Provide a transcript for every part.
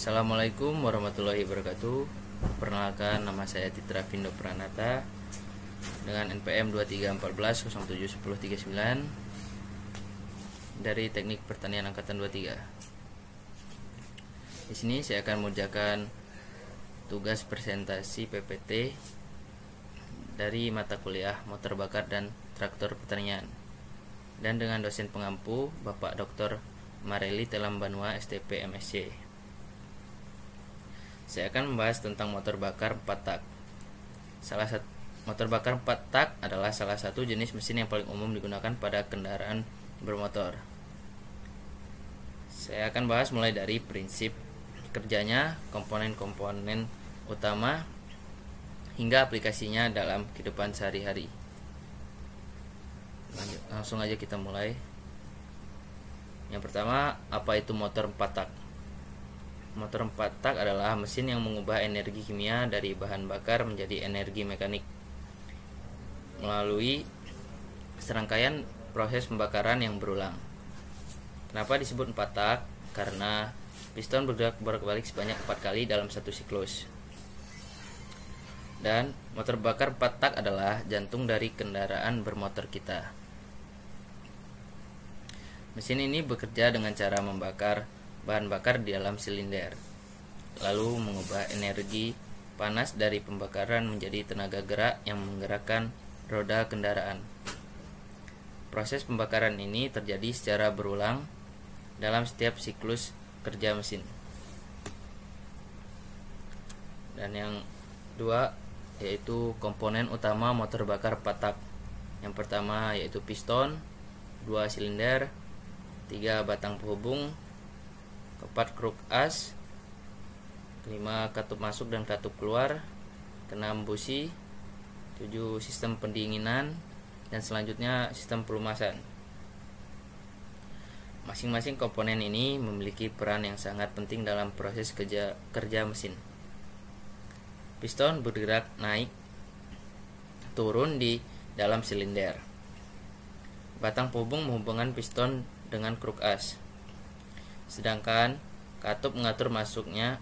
Assalamualaikum warahmatullahi wabarakatuh. Perkenalkan, nama saya Titra Vindo Pranata dengan NPM 2314071039 dari Teknik Pertanian Angkatan 23. Di sini saya akan mengerjakan tugas presentasi PPT dari mata kuliah Motor Bakar dan Traktor Pertanian, dan dengan dosen pengampu Bapak Dr. Mareli Telambanua STP MSc. Saya akan membahas tentang motor bakar 4 tak. Motor bakar 4 tak adalah salah satu jenis mesin yang paling umum digunakan pada kendaraan bermotor. Saya akan bahas mulai dari prinsip kerjanya, komponen-komponen utama, hingga aplikasinya dalam kehidupan sehari-hari. Langsung aja kita mulai. Yang pertama, apa itu motor 4 tak? Motor 4 tak adalah mesin yang mengubah energi kimia dari bahan bakar menjadi energi mekanik melalui serangkaian proses pembakaran yang berulang. Kenapa disebut 4 tak? Karena piston bergerak bolak-balik sebanyak 4 kali dalam satu siklus. Dan motor bakar 4 tak adalah jantung dari kendaraan bermotor kita. Mesin ini bekerja dengan cara membakar bahan bakar di dalam silinder, lalu mengubah energi panas dari pembakaran menjadi tenaga gerak yang menggerakkan roda kendaraan. Proses pembakaran ini terjadi secara berulang dalam setiap siklus kerja mesin. Dan yang kedua yaitu komponen utama motor bakar 4 tak. Yang pertama yaitu piston, 2 silinder, 3 batang penghubung, 4 kruk as, 5 katup masuk dan katup keluar, 6 busi, 7 sistem pendinginan, dan selanjutnya sistem pelumasan. Masing-masing komponen ini memiliki peran yang sangat penting dalam proses kerja mesin. Piston bergerak naik turun di dalam silinder. Batang penghubung menghubungkan piston dengan kruk as. Sedangkan katup mengatur masuknya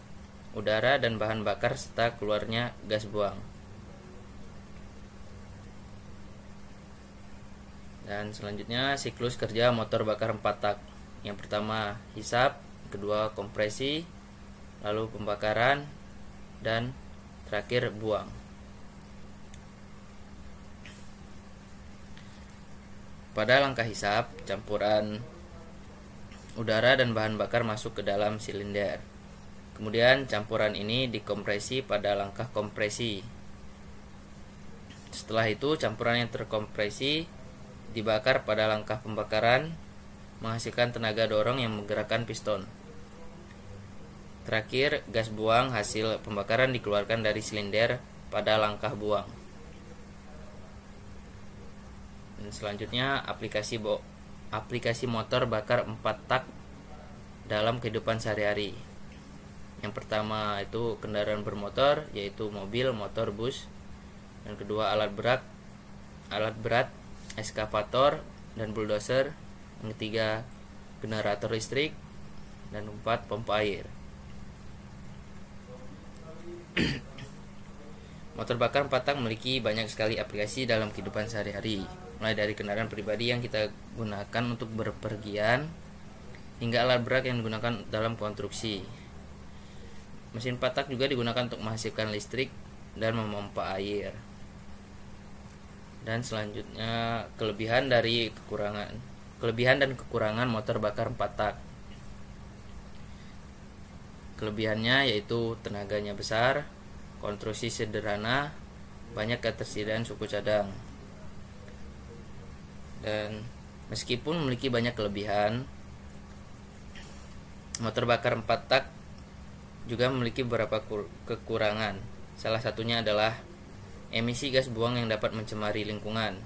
udara dan bahan bakar serta keluarnya gas buang. Dan selanjutnya siklus kerja motor bakar 4 tak. Yang pertama hisap, kedua kompresi, lalu pembakaran, dan terakhir buang. Pada langkah hisap, campuran udara dan bahan bakar masuk ke dalam silinder. Kemudian campuran ini dikompresi pada langkah kompresi. Setelah itu campuran yang terkompresi dibakar pada langkah pembakaran, menghasilkan tenaga dorong yang menggerakkan piston. Terakhir, gas buang hasil pembakaran dikeluarkan dari silinder pada langkah buang. Dan selanjutnya aplikasi motor bakar 4 tak dalam kehidupan sehari-hari. Yang pertama itu kendaraan bermotor, yaitu mobil, motor, bus. Yang kedua alat berat, eskavator dan bulldozer. Yang ketiga generator listrik, dan 4 pompa air. Motor bakar 4 tak memiliki banyak sekali aplikasi dalam kehidupan sehari-hari, mulai dari kendaraan pribadi yang kita gunakan untuk berpergian hingga alat berat yang digunakan dalam konstruksi. Mesin 4 tak juga digunakan untuk menghasilkan listrik dan memompa air. Dan selanjutnya kelebihan dan kekurangan motor bakar 4 tak. Kelebihannya yaitu tenaganya besar, konstruksi sederhana, banyak ketersediaan suku cadang. Dan meskipun memiliki banyak kelebihan, motor bakar 4 tak juga memiliki beberapa kekurangan. Salah satunya adalah emisi gas buang yang dapat mencemari lingkungan.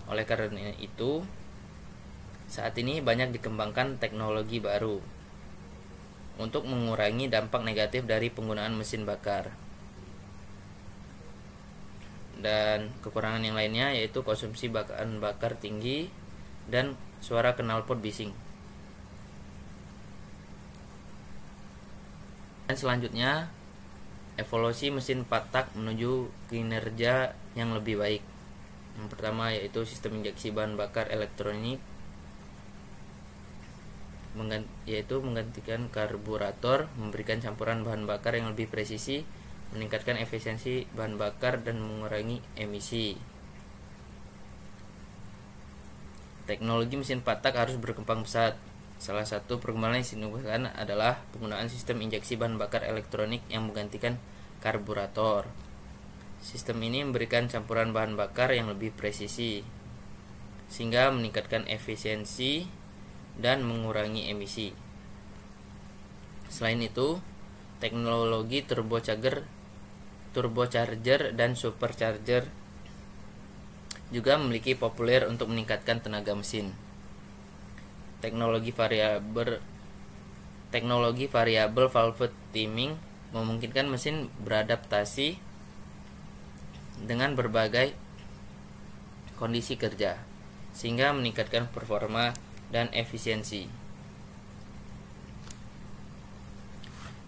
Oleh karena itu, saat ini banyak dikembangkan teknologi baru untuk mengurangi dampak negatif dari penggunaan mesin bakar. Dan kekurangan yang lainnya yaitu konsumsi bahan bakar tinggi dan suara knalpot bising. Dan selanjutnya, evolusi mesin 4 tak menuju kinerja yang lebih baik. Yang pertama yaitu sistem injeksi bahan bakar elektronik, yaitu menggantikan karburator, memberikan campuran bahan bakar yang lebih presisi, meningkatkan efisiensi bahan bakar dan mengurangi emisi. Teknologi mesin 4 tak harus berkembang pesat. Salah satu perkembangan yang signifikan adalah penggunaan sistem injeksi bahan bakar elektronik yang menggantikan karburator. Sistem ini memberikan campuran bahan bakar yang lebih presisi, sehingga meningkatkan efisiensi dan mengurangi emisi. Selain itu, teknologi turbocharger dan supercharger juga memiliki populer untuk meningkatkan tenaga mesin. Teknologi variabel valve timing memungkinkan mesin beradaptasi dengan berbagai kondisi kerja, sehingga meningkatkan performa dan efisiensi.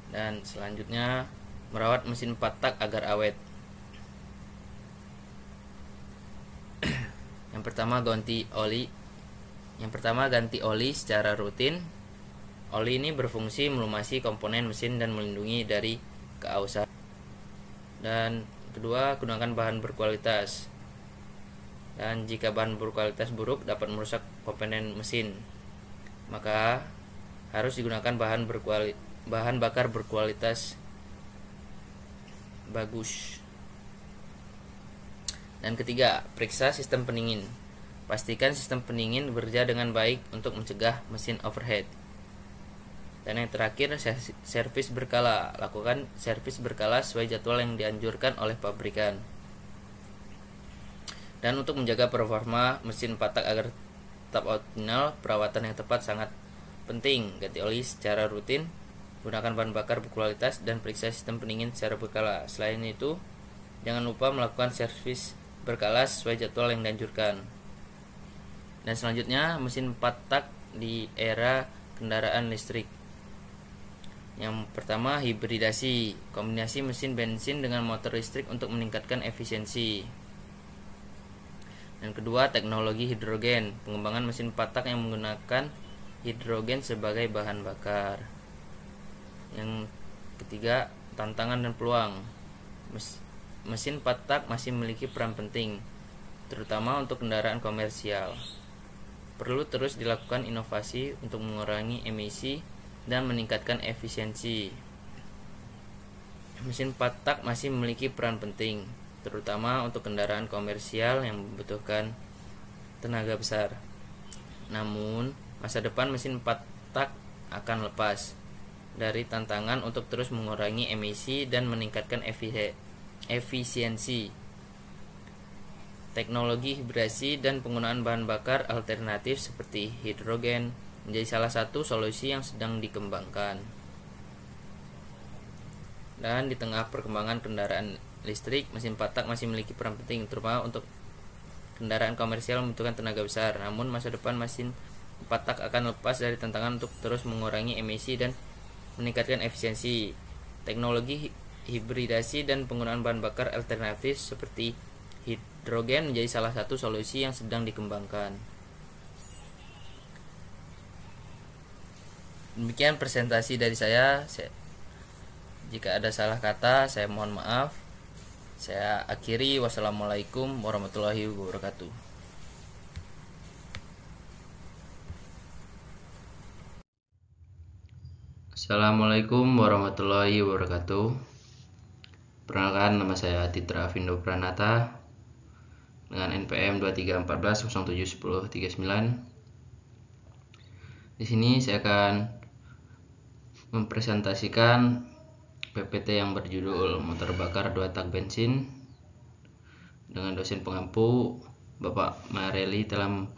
Dan selanjutnya, merawat mesin 4 tak agar awet. Yang pertama, ganti oli secara rutin. Oli ini berfungsi melumasi komponen mesin dan melindungi dari keausan. Dan kedua, gunakan bahan berkualitas. Dan jika bahan berkualitas buruk dapat merusak komponen mesin, maka harus digunakan bahan bakar berkualitas bagus. Dan ketiga, periksa sistem pendingin. Pastikan sistem pendingin bekerja dengan baik untuk mencegah mesin overheat. Dan yang terakhir, servis berkala. Lakukan servis berkala sesuai jadwal yang dianjurkan oleh pabrikan. Dan untuk menjaga performa mesin 4 tak agar tetap optimal, perawatan yang tepat sangat penting. Ganti oli secara rutin, gunakan bahan bakar berkualitas, dan periksa sistem pendingin secara berkala. Selain itu, jangan lupa melakukan servis berkala sesuai jadwal yang dianjurkan. Dan selanjutnya, mesin 4 tak di era kendaraan listrik. Yang pertama, hibridasi, kombinasi mesin bensin dengan motor listrik untuk meningkatkan efisiensi. Yang kedua, teknologi hidrogen, pengembangan mesin 4 tak yang menggunakan hidrogen sebagai bahan bakar. Yang ketiga, tantangan dan peluang. Mesin 4 tak masih memiliki peran penting, terutama untuk kendaraan komersial. Perlu terus dilakukan inovasi untuk mengurangi emisi dan meningkatkan efisiensi. Mesin 4 tak masih memiliki peran penting, terutama untuk kendaraan komersial yang membutuhkan tenaga besar. Namun, masa depan mesin 4 tak akan lepas dari tantangan untuk terus mengurangi emisi dan meningkatkan efisiensi. Teknologi hibridasi dan penggunaan bahan bakar alternatif seperti hidrogen menjadi salah satu solusi yang sedang dikembangkan. Dan di tengah perkembangan kendaraan listrik, mesin 4 tak masih memiliki peran penting, terutama untuk kendaraan komersial membutuhkan tenaga besar. Namun masa depan mesin 4 tak akan lepas dari tantangan untuk terus mengurangi emisi dan meningkatkan efisiensi. Teknologi hibridasi dan penggunaan bahan bakar alternatif seperti hidrogen menjadi salah satu solusi yang sedang dikembangkan. Demikian presentasi dari saya. Jika ada salah kata, saya mohon maaf. Saya akhiri. Wassalamualaikum warahmatullahi wabarakatuh. Assalamualaikum warahmatullahi wabarakatuh. Perkenalkan, nama saya Titra Avindo Pranata dengan NPM 2314071039. Di sini saya akan mempresentasikan PPT yang berjudul motor bakar 2 tak bensin dengan dosen pengampu Bapak Mareli Telom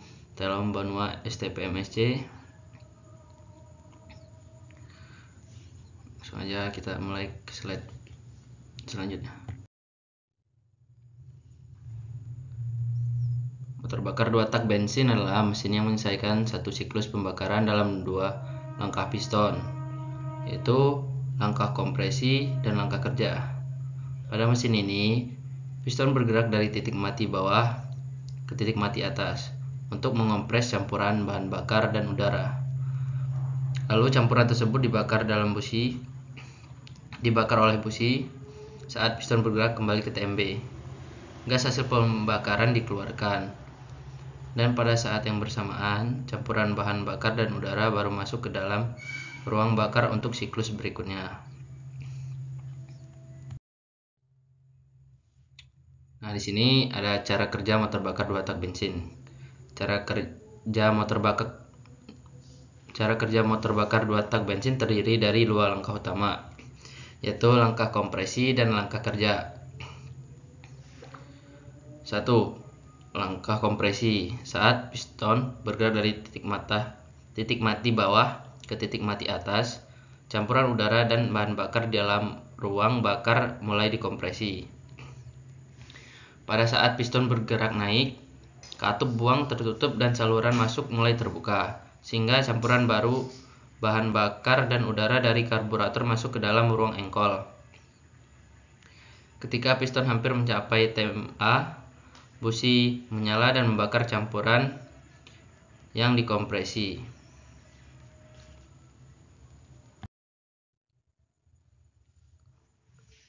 Banua STPMSC. Langsung aja kita mulai ke slide selanjutnya. Motor bakar 2 tak bensin adalah mesin yang menyelesaikan satu siklus pembakaran dalam 2 langkah piston, yaitu langkah kompresi, dan langkah kerja. Pada mesin ini, piston bergerak dari titik mati bawah ke titik mati atas untuk mengompres campuran bahan bakar dan udara. Lalu campuran tersebut dibakar oleh busi saat piston bergerak kembali ke TMB. Gas hasil pembakaran dikeluarkan, dan pada saat yang bersamaan campuran bahan bakar dan udara baru masuk ke dalam ruang bakar untuk siklus berikutnya. Nah, di sini ada cara kerja motor bakar 2 tak bensin. Cara kerja motor bakar 2 tak bensin terdiri dari 2 langkah utama, yaitu langkah kompresi dan langkah kerja. 1. Langkah kompresi. Saat piston bergerak dari titik mati bawah ke titik mati atas, campuran udara dan bahan bakar di dalam ruang bakar mulai dikompresi. Pada saat piston bergerak naik, katup buang tertutup dan saluran masuk mulai terbuka, sehingga campuran baru bahan bakar dan udara dari karburator masuk ke dalam ruang engkol. Ketika piston hampir mencapai TMA, busi menyala dan membakar campuran yang dikompresi.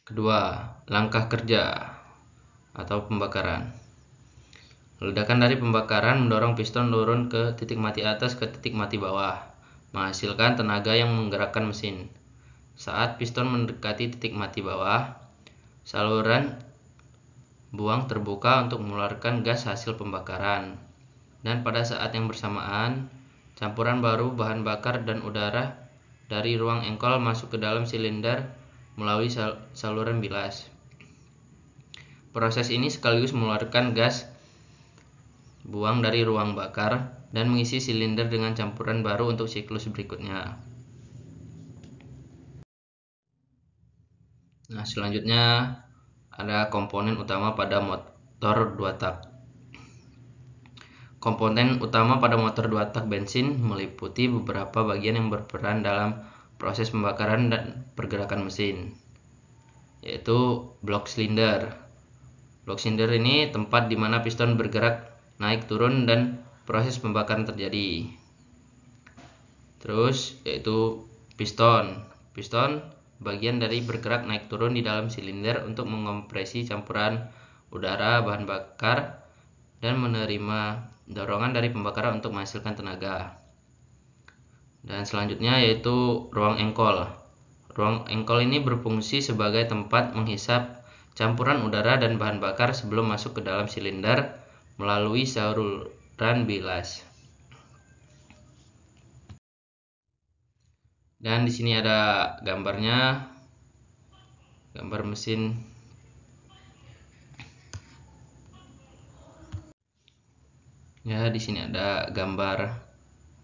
Kedua, langkah kerja atau pembakaran. Ledakan dari pembakaran mendorong piston turun ke titik mati atas ke titik mati bawah, menghasilkan tenaga yang menggerakkan mesin. Saat piston mendekati titik mati bawah, saluran buang terbuka untuk mengeluarkan gas hasil pembakaran, dan pada saat yang bersamaan campuran baru bahan bakar dan udara dari ruang engkol masuk ke dalam silinder melalui saluran bilas. Proses ini sekaligus mengeluarkan gas buang dari ruang bakar dan mengisi silinder dengan campuran baru untuk siklus berikutnya. Nah, selanjutnya ada komponen utama pada motor 2 tak. Komponen utama pada motor 2 tak bensin meliputi beberapa bagian yang berperan dalam proses pembakaran dan pergerakan mesin, yaitu blok silinder. Blok silinder ini tempat di mana piston bergerak naik turun dan proses pembakaran terjadi. Terus yaitu piston. Piston bagian dari bergerak naik turun di dalam silinder untuk mengompresi campuran udara bahan bakar dan menerima dorongan dari pembakaran untuk menghasilkan tenaga. Dan selanjutnya yaitu ruang engkol. Ruang engkol ini berfungsi sebagai tempat menghisap campuran udara dan bahan bakar sebelum masuk ke dalam silinder melalui saluran bilas. Dan di sini ada gambarnya, gambar mesin. Ya, di sini ada gambar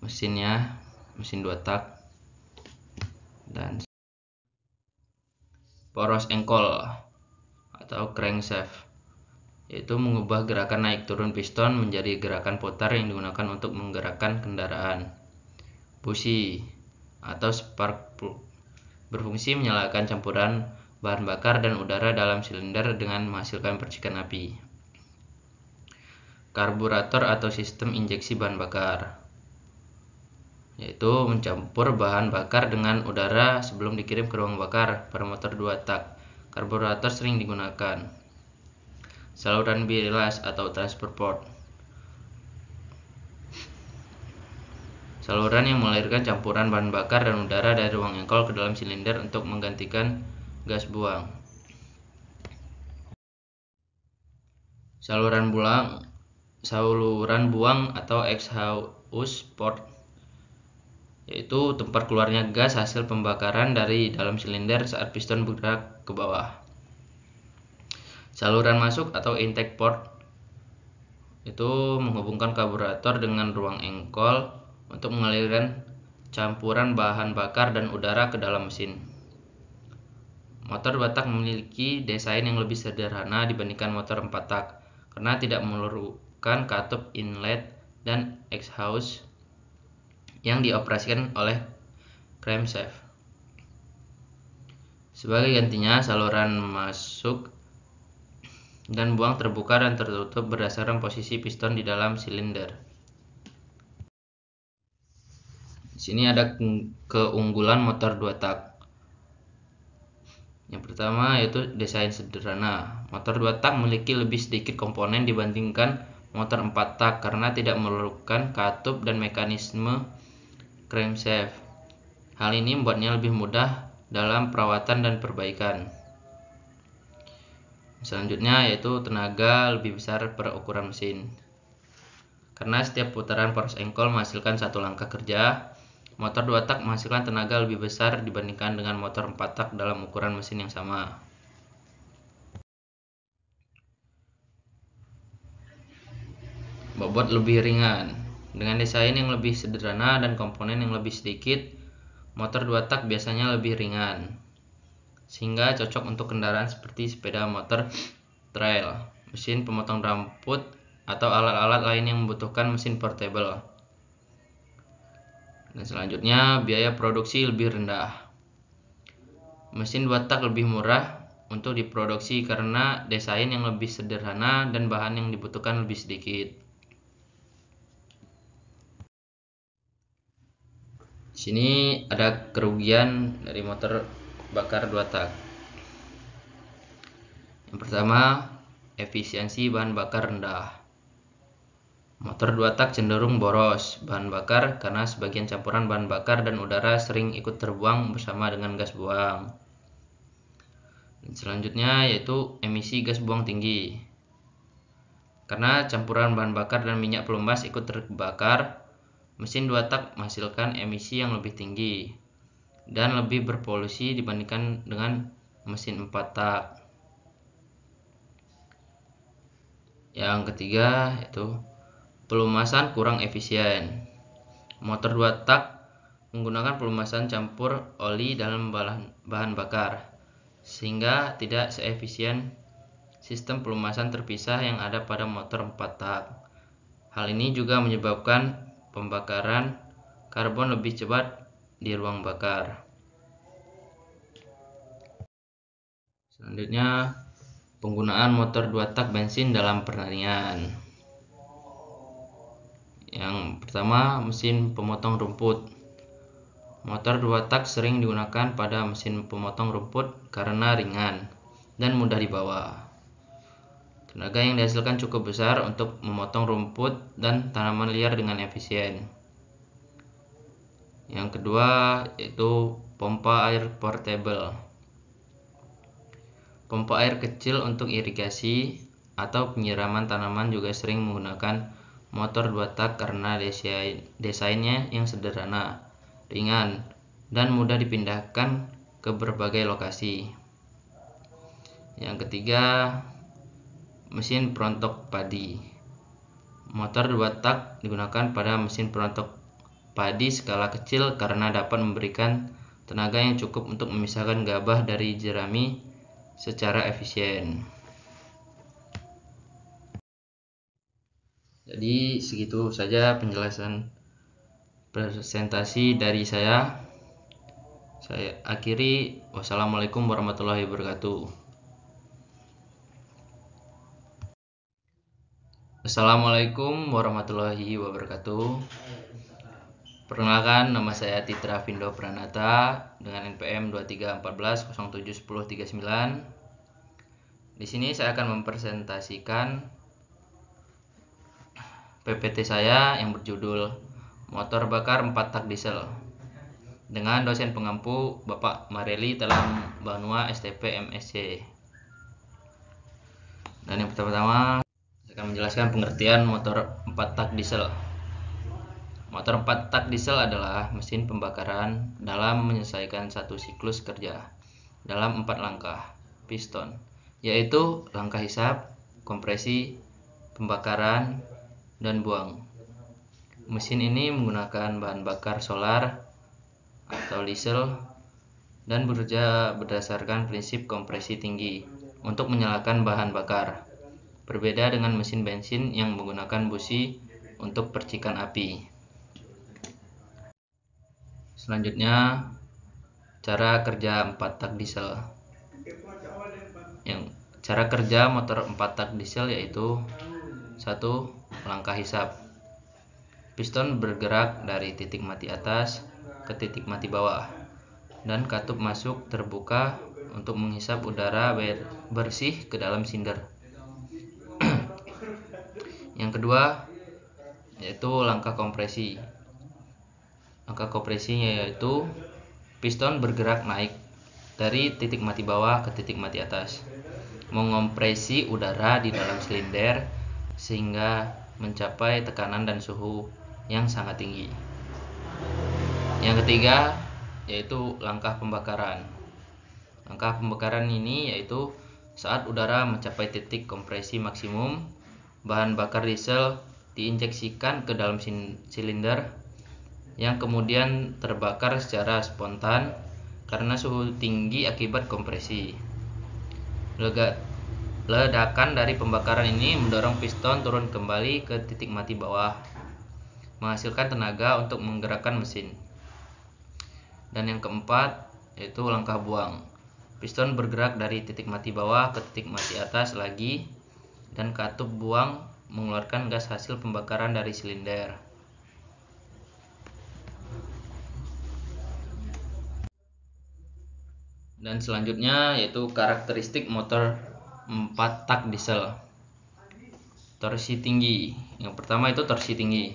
mesinnya, mesin 2 tak. Dan poros engkol atau crankshaft, yaitu mengubah gerakan naik turun piston menjadi gerakan putar yang digunakan untuk menggerakkan kendaraan. Busi atau spark plug berfungsi menyalakan campuran bahan bakar dan udara dalam silinder dengan menghasilkan percikan api. Karburator atau sistem injeksi bahan bakar, yaitu mencampur bahan bakar dengan udara sebelum dikirim ke ruang bakar. Pada motor 2 tak, karburator sering digunakan. Saluran bilas atau transfer port, saluran yang mengalirkan campuran bahan bakar dan udara dari ruang engkol ke dalam silinder untuk menggantikan gas buang. Saluran buang atau exhaust port, yaitu tempat keluarnya gas hasil pembakaran dari dalam silinder saat piston bergerak ke bawah. Saluran masuk atau intake port itu menghubungkan karburator dengan ruang engkol untuk mengalirkan campuran bahan bakar dan udara ke dalam mesin. Motor 2 tak memiliki desain yang lebih sederhana dibandingkan motor 4 tak karena tidak memerlukan katup inlet dan exhaust yang dioperasikan oleh crankshaft. Sebagai gantinya, saluran masuk dan buang terbuka dan tertutup berdasarkan posisi piston di dalam silinder. Di sini ada keunggulan motor 2 tak. Yang pertama yaitu desain sederhana. Motor 2 tak memiliki lebih sedikit komponen dibandingkan motor 4 tak karena tidak memerlukan katup dan mekanisme crankshaft. Hal ini membuatnya lebih mudah dalam perawatan dan perbaikan. Selanjutnya yaitu tenaga lebih besar per ukuran mesin. Karena setiap putaran force engkol menghasilkan 1 langkah kerja, motor 2 tak menghasilkan tenaga lebih besar dibandingkan dengan motor 4 tak dalam ukuran mesin yang sama. Bobot lebih ringan. Dengan desain yang lebih sederhana dan komponen yang lebih sedikit, motor 2 tak biasanya lebih ringan, sehingga cocok untuk kendaraan seperti sepeda motor trail, mesin pemotong rambut, atau alat-alat lain yang membutuhkan mesin portable. Dan selanjutnya, biaya produksi lebih rendah. Mesin 2 tak lebih murah untuk diproduksi karena desain yang lebih sederhana dan bahan yang dibutuhkan lebih sedikit. Di sini ada kerugian dari motor bakar 2 tak. Yang pertama, efisiensi bahan bakar rendah. Motor 2 tak cenderung boros bahan bakar karena sebagian campuran bahan bakar dan udara sering ikut terbuang bersama dengan gas buang. Dan selanjutnya yaitu emisi gas buang tinggi. Karena campuran bahan bakar dan minyak pelumas ikut terbakar, mesin 2 tak menghasilkan emisi yang lebih tinggi dan lebih berpolusi dibandingkan dengan mesin 4 tak. Yang ketiga yaitu pelumasan kurang efisien. Motor 2 tak menggunakan pelumasan campur oli dalam bahan bakar, sehingga tidak seefisien sistem pelumasan terpisah yang ada pada motor 4 tak. Hal ini juga menyebabkan pembakaran karbon lebih cepat di ruang bakar. Selanjutnya, penggunaan motor 2 tak bensin dalam pertanian. Yang pertama, mesin pemotong rumput. Motor 2 tak sering digunakan pada mesin pemotong rumput karena ringan dan mudah dibawa. Tenaga yang dihasilkan cukup besar untuk memotong rumput dan tanaman liar dengan efisien. Yang kedua yaitu pompa air portable. Pompa air kecil untuk irigasi atau penyiraman tanaman juga sering menggunakan motor 2 tak karena desainnya yang sederhana, ringan, dan mudah dipindahkan ke berbagai lokasi. Yang ketiga, mesin perontok padi. Motor 2 tak digunakan pada mesin perontok padi skala kecil karena dapat memberikan tenaga yang cukup untuk memisahkan gabah dari jerami secara efisien. Jadi segitu saja penjelasan presentasi dari saya. Saya akhiri. Wassalamualaikum warahmatullahi wabarakatuh. Assalamualaikum warahmatullahi wabarakatuh. Perkenalkan, nama saya Titra Vindo Pranata dengan NPM 2314 017039. Di sini saya akan mempresentasikan PPT saya yang berjudul Motor Bakar 4 tak Diesel dengan dosen pengampu Bapak Mareli Telam Banua STP MSc. Dan yang pertama-tama saya akan menjelaskan pengertian motor 4 tak diesel. Motor 4 tak diesel adalah mesin pembakaran dalam menyelesaikan satu siklus kerja dalam 4 langkah piston, yaitu langkah hisap, kompresi, pembakaran, dan buang. Mesin ini menggunakan bahan bakar solar atau diesel dan bekerja berdasarkan prinsip kompresi tinggi untuk menyalakan bahan bakar. Berbeda dengan mesin bensin yang menggunakan busi untuk percikan api. Selanjutnya, Cara kerja 4 tak diesel. Yang cara kerja motor 4 tak diesel yaitu: 1. Langkah hisap. Piston bergerak dari titik mati atas ke titik mati bawah, dan katup masuk terbuka untuk menghisap udara bersih ke dalam silinder. Yang kedua yaitu langkah kompresi. Langkah kompresinya yaitu piston bergerak naik dari titik mati bawah ke titik mati atas, mengompresi udara di dalam silinder sehingga mencapai tekanan dan suhu yang sangat tinggi. Yang ketiga yaitu langkah pembakaran. Langkah pembakaran ini yaitu saat udara mencapai titik kompresi maksimum, bahan bakar diesel diinjeksikan ke dalam silinder yang kemudian terbakar secara spontan karena suhu tinggi akibat kompresi. Ledakan dari pembakaran ini mendorong piston turun kembali ke titik mati bawah, menghasilkan tenaga untuk menggerakkan mesin. Dan yang keempat yaitu langkah buang. Piston bergerak dari titik mati bawah ke titik mati atas lagi, dan katup buang mengeluarkan gas hasil pembakaran dari silinder. Dan selanjutnya yaitu karakteristik motor 4 tak diesel. Torsi tinggi. Yang pertama itu torsi tinggi.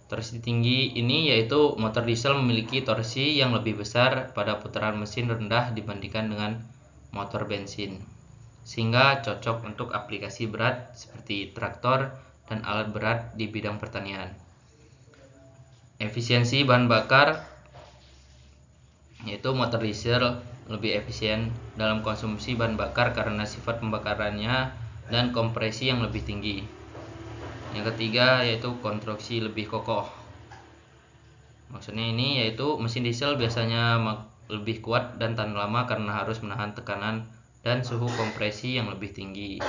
Torsi tinggi ini yaitu motor diesel memiliki torsi yang lebih besar pada putaran mesin rendah dibandingkan dengan motor bensin, sehingga cocok untuk aplikasi berat seperti traktor dan alat berat di bidang pertanian. Efisiensi bahan bakar yaitu motor diesel lebih efisien dalam konsumsi bahan bakar karena sifat pembakarannya dan kompresi yang lebih tinggi. Yang ketiga yaitu konstruksi lebih kokoh. Maksudnya ini yaitu mesin diesel biasanya lebih kuat dan tahan lama karena harus menahan tekanan dan suhu kompresi yang lebih tinggi.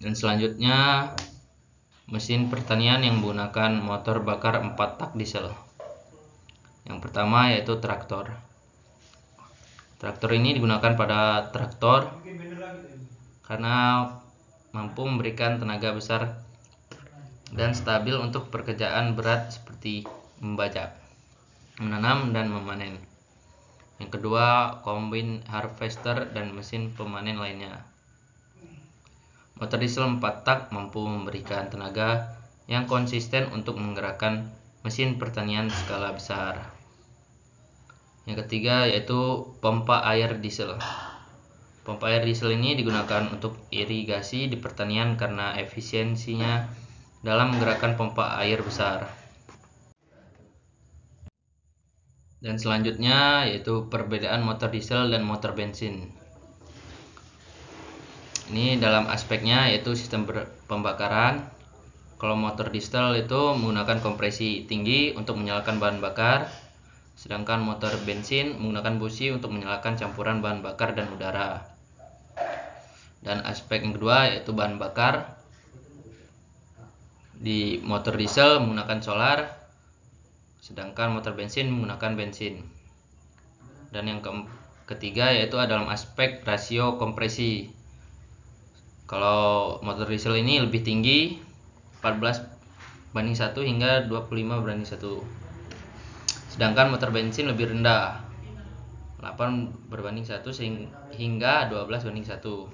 Dan selanjutnya mesin pertanian yang menggunakan motor bakar 4 tak diesel. Yang pertama yaitu traktor. Traktor ini digunakan pada traktor karena mampu memberikan tenaga besar dan stabil untuk pekerjaan berat seperti membajak, menanam, dan memanen. Yang kedua, combine harvester dan mesin pemanen lainnya. Motor diesel 4 tak mampu memberikan tenaga yang konsisten untuk menggerakkan mesin pertanian skala besar. Yang ketiga yaitu pompa air diesel. Pompa air diesel ini digunakan untuk irigasi di pertanian karena efisiensinya dalam menggerakkan pompa air besar. Dan selanjutnya yaitu perbedaan motor diesel dan motor bensin. Ini dalam aspeknya yaitu sistem pembakaran. Kalau motor diesel itu menggunakan kompresi tinggi untuk menyalakan bahan bakar, sedangkan motor bensin menggunakan busi untuk menyalakan campuran bahan bakar dan udara. Dan aspek yang kedua yaitu bahan bakar. Di motor diesel menggunakan solar, sedangkan motor bensin menggunakan bensin. Dan yang ketiga yaitu dalam aspek rasio kompresi. Kalau motor diesel ini lebih tinggi 14:1 hingga 25:1. Sedangkan motor bensin lebih rendah 8:1 hingga 12:1.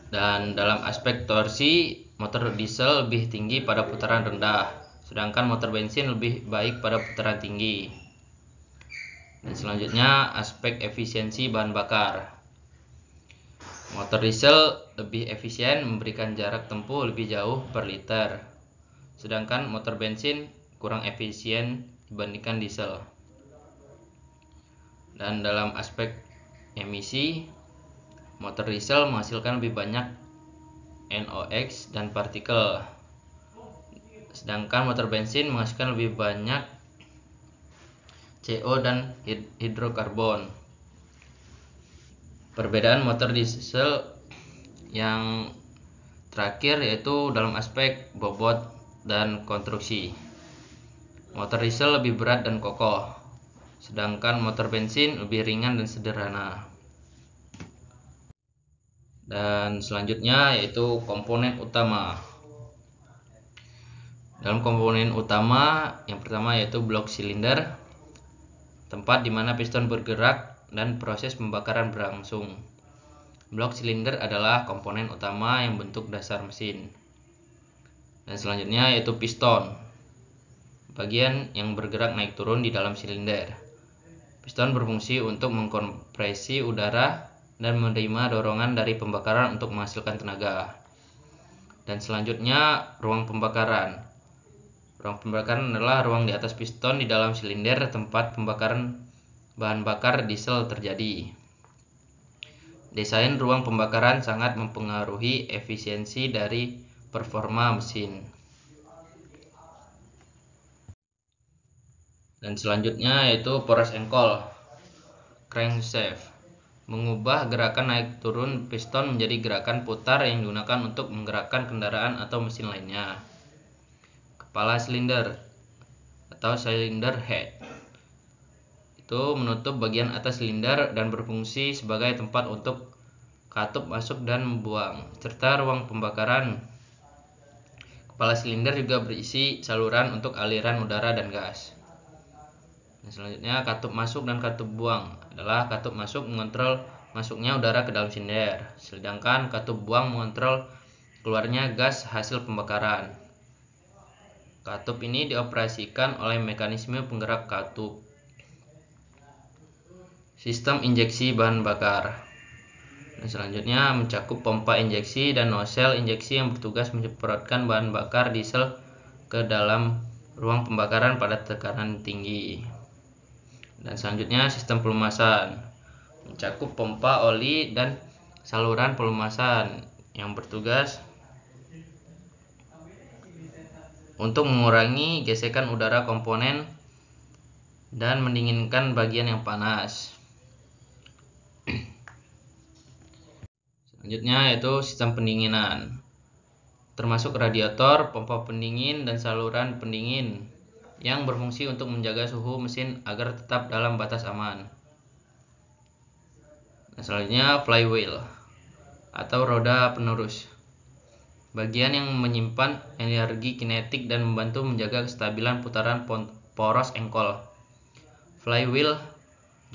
Dan dalam aspek torsi, motor diesel lebih tinggi pada putaran rendah, sedangkan motor bensin lebih baik pada putaran tinggi. Dan selanjutnya aspek efisiensi bahan bakar. Motor diesel lebih efisien memberikan jarak tempuh lebih jauh per liter, sedangkan motor bensin kurang efisien dibandingkan diesel. Dan dalam aspek emisi, motor diesel menghasilkan lebih banyak NOx dan partikel, sedangkan motor bensin menghasilkan lebih banyak CO dan hidrokarbon. Perbedaan motor diesel yang terakhir yaitu dalam aspek bobot dan konstruksi. Motor diesel lebih berat dan kokoh, sedangkan motor bensin lebih ringan dan sederhana. Dan selanjutnya yaitu komponen utama. Dalam komponen utama, yang pertama yaitu blok silinder, tempat di mana piston bergerak dan proses pembakaran berlangsung. Blok silinder adalah komponen utama yang bentuk dasar mesin. Dan selanjutnya yaitu piston, bagian yang bergerak naik turun di dalam silinder. Piston berfungsi untuk mengkompresi udara dan menerima dorongan dari pembakaran untuk menghasilkan tenaga. Dan selanjutnya ruang pembakaran. Ruang pembakaran adalah ruang di atas piston di dalam silinder tempat pembakaran bahan bakar diesel terjadi. Desain ruang pembakaran sangat mempengaruhi efisiensi dari performa mesin. Dan selanjutnya yaitu poros engkol, crankshaft, mengubah gerakan naik turun piston menjadi gerakan putar yang digunakan untuk menggerakkan kendaraan atau mesin lainnya. Kepala silinder atau cylinder head, itu menutup bagian atas silinder dan berfungsi sebagai tempat untuk katup masuk dan membuang, serta ruang pembakaran. Kepala silinder juga berisi saluran untuk aliran udara dan gas. Dan selanjutnya katup masuk dan katup buang adalah katup masuk mengontrol masuknya udara ke dalam silinder, sedangkan katup buang mengontrol keluarnya gas hasil pembakaran. Katup ini dioperasikan oleh mekanisme penggerak katup. Sistem injeksi bahan bakar. Dan selanjutnya mencakup pompa injeksi dan nosel injeksi yang bertugas menyemprotkan bahan bakar diesel ke dalam ruang pembakaran pada tekanan tinggi. Dan selanjutnya sistem pelumasan, mencakup pompa oli dan saluran pelumasan yang bertugas untuk mengurangi gesekan udara komponen dan mendinginkan bagian yang panas. Selanjutnya yaitu sistem pendinginan, termasuk radiator, pompa pendingin, dan saluran pendingin yang berfungsi untuk menjaga suhu mesin agar tetap dalam batas aman. Nah, selanjutnya flywheel atau roda penerus, bagian yang menyimpan energi kinetik dan membantu menjaga kestabilan putaran poros engkol. Flywheel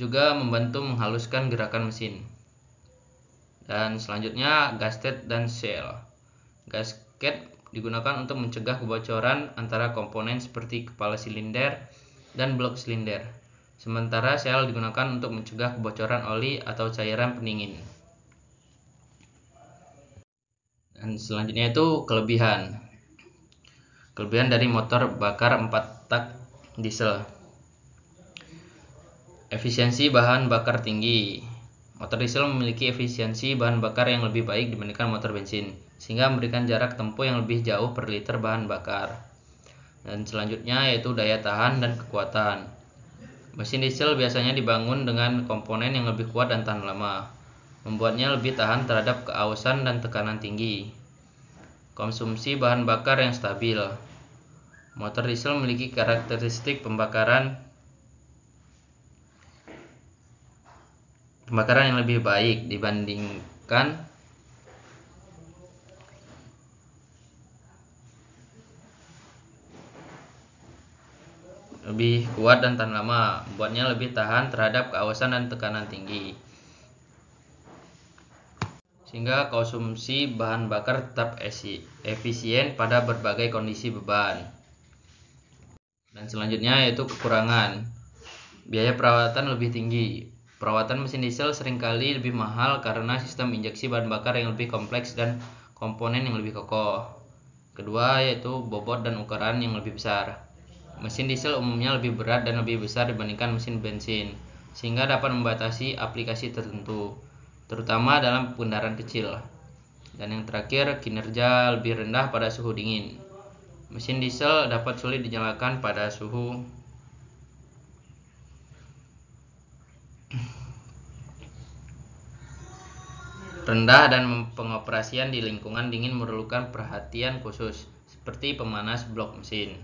juga membantu menghaluskan gerakan mesin. Dan selanjutnya gasket dan shell. Gasket digunakan untuk mencegah kebocoran antara komponen seperti kepala silinder dan blok silinder. Sementara shell digunakan untuk mencegah kebocoran oli atau cairan pendingin. Dan selanjutnya itu kelebihan. Kelebihan dari motor bakar 4 tak diesel. Efisiensi bahan bakar tinggi. Motor diesel memiliki efisiensi bahan bakar yang lebih baik dibandingkan motor bensin, sehingga memberikan jarak tempuh yang lebih jauh per liter bahan bakar. Dan selanjutnya yaitu daya tahan dan kekuatan. Mesin diesel biasanya dibangun dengan komponen yang lebih kuat dan tahan lama, membuatnya lebih tahan terhadap keausan dan tekanan tinggi. Konsumsi bahan bakar yang stabil. Motor diesel memiliki karakteristik pembakaran yang lebih baik dibandingkan lebih kuat dan tahan lama, membuatnya lebih tahan terhadap keausan dan tekanan tinggi, sehingga konsumsi bahan bakar tetap efisien pada berbagai kondisi beban. Dan selanjutnya yaitu kekurangan. Biaya perawatan lebih tinggi. Perawatan mesin diesel seringkali lebih mahal karena sistem injeksi bahan bakar yang lebih kompleks dan komponen yang lebih kokoh. Kedua yaitu bobot dan ukuran yang lebih besar. Mesin diesel umumnya lebih berat dan lebih besar dibandingkan mesin bensin, sehingga dapat membatasi aplikasi tertentu, terutama dalam kendaraan kecil. Dan yang terakhir, kinerja lebih rendah pada suhu dingin. Mesin diesel dapat sulit dinyalakan pada suhu rendah dan pengoperasian di lingkungan dingin memerlukan perhatian khusus, seperti pemanas blok mesin.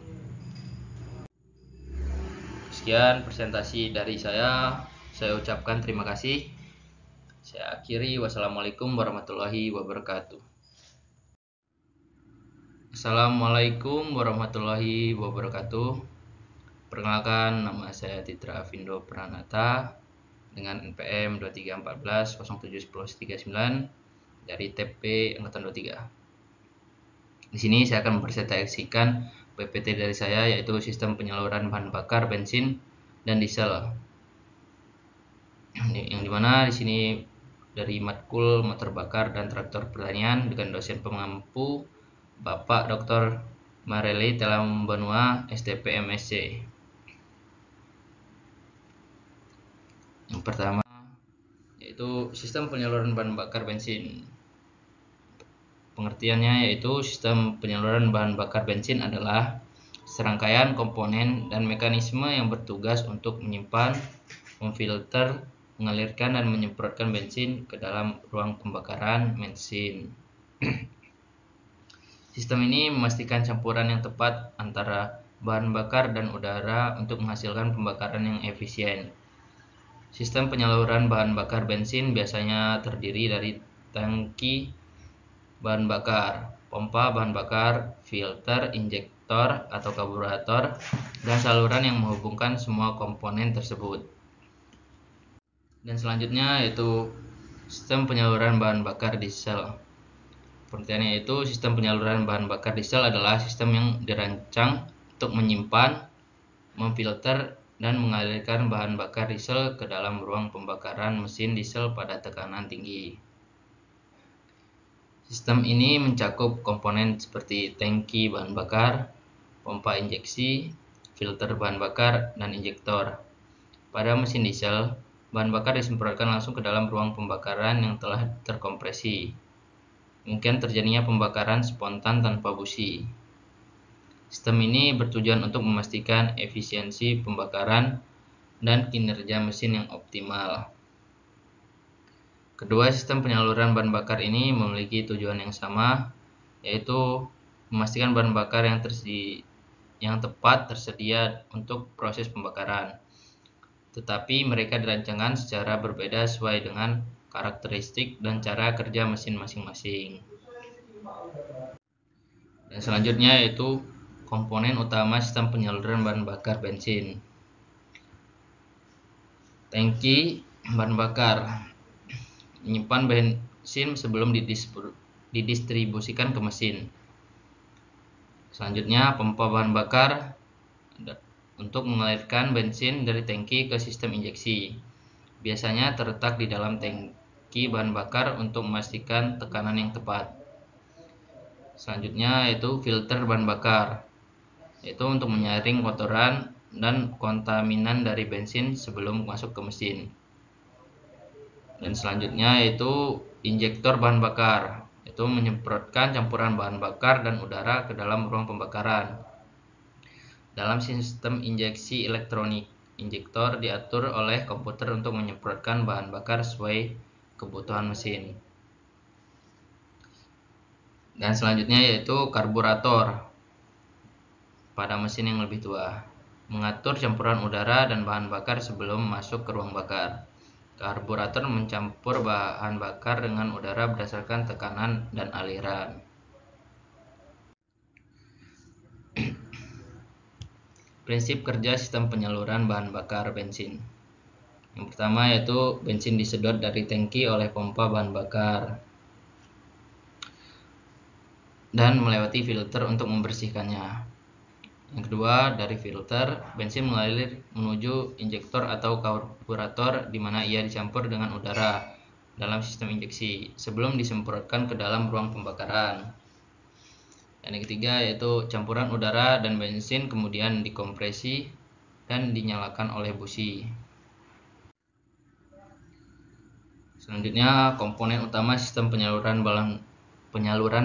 sekian presentasi dari saya. Saya ucapkan terima kasih. Saya akhiri. Wassalamualaikum warahmatullahi wabarakatuh. Assalamualaikum warahmatullahi wabarakatuh. Perkenalkan, nama saya Titra Avindo Pranata dengan NPM 2314071039 dari TP Angkatan 23. Di sini saya akan mempresentasikan PPT dari saya, yaitu sistem penyaluran bahan bakar bensin dan diesel. Yang dimana di sini dari matkul motor bakar dan traktor pertanian dengan dosen pengampu Bapak Dr. Mareli Telam Banua, STP MSc. Yang pertama yaitu sistem penyaluran bahan bakar bensin. Pengertiannya yaitu sistem penyaluran bahan bakar bensin adalah serangkaian komponen dan mekanisme yang bertugas untuk menyimpan, memfilter, mengalirkan dan menyemprotkan bensin ke dalam ruang pembakaran bensin. Sistem ini memastikan campuran yang tepat antara bahan bakar dan udara untuk menghasilkan pembakaran yang efisien. Sistem penyaluran bahan bakar bensin biasanya terdiri dari tangki bahan bakar, pompa bahan bakar, filter, injektor atau karburator, dan saluran yang menghubungkan semua komponen tersebut. Dan selanjutnya yaitu sistem penyaluran bahan bakar diesel. Pengertiannya yaitu sistem penyaluran bahan bakar diesel adalah sistem yang dirancang untuk menyimpan, memfilter, dan mengalirkan bahan bakar diesel ke dalam ruang pembakaran mesin diesel pada tekanan tinggi. Sistem ini mencakup komponen seperti tangki bahan bakar, pompa injeksi, filter bahan bakar, dan injektor. Pada mesin diesel, bahan bakar disemprotkan langsung ke dalam ruang pembakaran yang telah terkompresi. Mungkin terjadinya pembakaran spontan tanpa busi. Sistem ini bertujuan untuk memastikan efisiensi pembakaran dan kinerja mesin yang optimal. Kedua sistem penyaluran bahan bakar ini memiliki tujuan yang sama, yaitu memastikan bahan bakar yang tepat tersedia untuk proses pembakaran. Tetapi mereka dirancangkan secara berbeda sesuai dengan karakteristik dan cara kerja mesin masing-masing. Dan selanjutnya yaitu komponen utama sistem penyaluran bahan bakar bensin. Tangki bahan bakar menyimpan bensin sebelum didistribusikan ke mesin. Selanjutnya, pompa bahan bakar untuk mengalirkan bensin dari tangki ke sistem injeksi. Biasanya terletak di dalam tangki bahan bakar untuk memastikan tekanan yang tepat. Selanjutnya yaitu filter bahan bakar, yaitu untuk menyaring kotoran dan kontaminan dari bensin sebelum masuk ke mesin. Dan selanjutnya yaitu injektor bahan bakar, yaitu menyemprotkan campuran bahan bakar dan udara ke dalam ruang pembakaran. Dalam sistem injeksi elektronik, injektor diatur oleh komputer untuk menyemprotkan bahan bakar sesuai kebutuhan mesin. Dan selanjutnya yaitu karburator pada mesin yang lebih tua, mengatur campuran udara dan bahan bakar sebelum masuk ke ruang bakar. Karburator mencampur bahan bakar dengan udara berdasarkan tekanan dan aliran. Prinsip kerja sistem penyaluran bahan bakar bensin. Yang pertama yaitu bensin disedot dari tangki oleh pompa bahan bakar dan melewati filter untuk membersihkannya. Yang kedua, dari filter, bensin mengalir menuju injektor atau karburator di mana ia dicampur dengan udara dalam sistem injeksi sebelum disemprotkan ke dalam ruang pembakaran. Dan yang ketiga yaitu campuran udara dan bensin kemudian dikompresi dan dinyalakan oleh busi. Selanjutnya, komponen utama sistem penyaluran